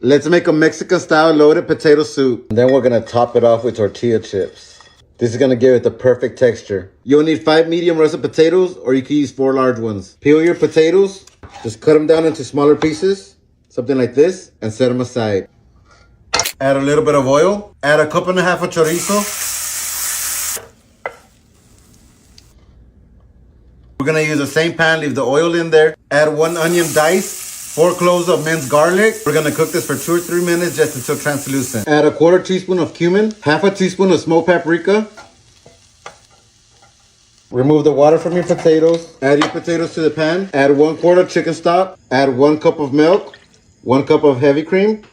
Let's make a Mexican style loaded potato soup. And then we're gonna top it off with tortilla chips. This is gonna give it the perfect texture. You'll need 5 medium russet potatoes, or you can use 4 large ones. Peel your potatoes, just cut them down into smaller pieces, something like this, and set them aside. Add a little bit of oil. Add a cup and a half of chorizo. We're gonna use the same pan, leave the oil in there. Add 1 onion diced, 4 cloves of minced garlic. We're gonna cook this for 2 or 3 minutes just until translucent. Add a 1/4 teaspoon of cumin, half a teaspoon of smoked paprika. Remove the water from your potatoes. Add your potatoes to the pan. Add 1/4 chicken stock. Add 1 cup of milk, 1 cup of heavy cream.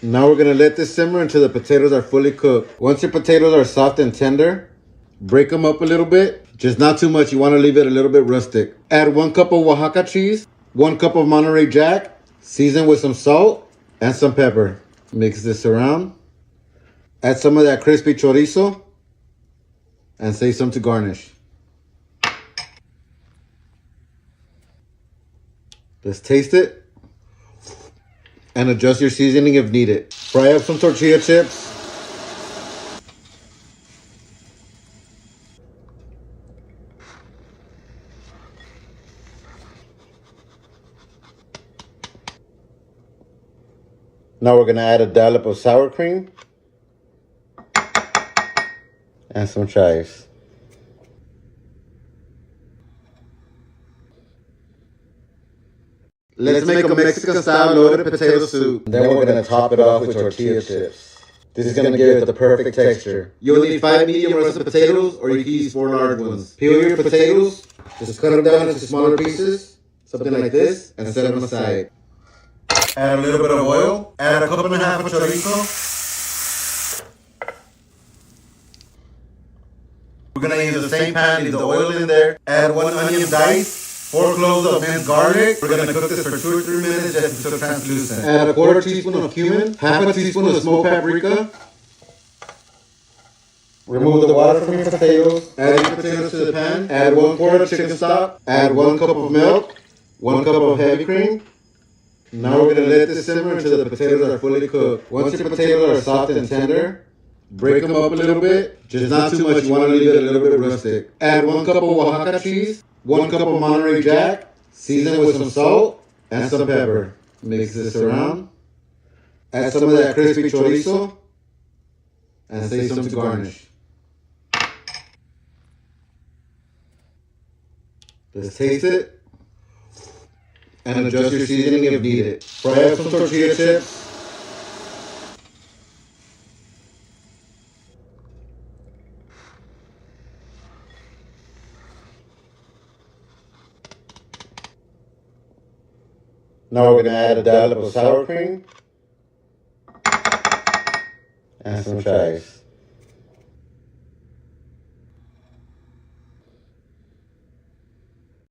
Now we're gonna let this simmer until the potatoes are fully cooked. Once your potatoes are soft and tender, break them up a little bit. Just not too much. You wanna leave it a little bit rustic. Add 1 cup of Oaxaca cheese, 1 cup of Monterey Jack, season with some salt and some pepper. Mix this around. Add some of that crispy chorizo and save some to garnish. Let's taste it and adjust your seasoning if needed. Fry up some tortilla chips. Now we're gonna add a dollop of sour cream and some chives. Let's make a Mexican style loaded potato soup. Then we're gonna top it off with tortilla chips. This is gonna give it the perfect texture. You'll need 5 medium russet potatoes, or you can use 4 large ones. Peel your potatoes, just cut them down into smaller pieces, something like this, and set them aside. Add a little bit of oil. Add a cup and a half of chorizo. We're gonna use the same pan, leave the oil in there. Add 1 onion diced, 4 cloves of minced garlic. We're gonna cook this for 2 or 3 minutes just until translucent. Add a 1/4 teaspoon of cumin, half a teaspoon of smoked paprika. Remove the water from your potatoes. Add your potatoes to the pan. Add 1/4 chicken stock. Add 1 cup of milk, 1 cup of heavy cream. Now we're gonna let this simmer until the potatoes are fully cooked. Once your potatoes are soft and tender, break them up a little bit. Just not too much. You wanna leave it a little bit rustic. Add 1 cup of Oaxaca cheese, 1 cup of Monterey Jack, season with some salt and some pepper. Mix this around. Add some of that crispy chorizo and save some to garnish. Let's taste it and adjust your seasoning if needed. Fry up some tortilla chips. Now we're gonna add a dollop of sour cream and some chives.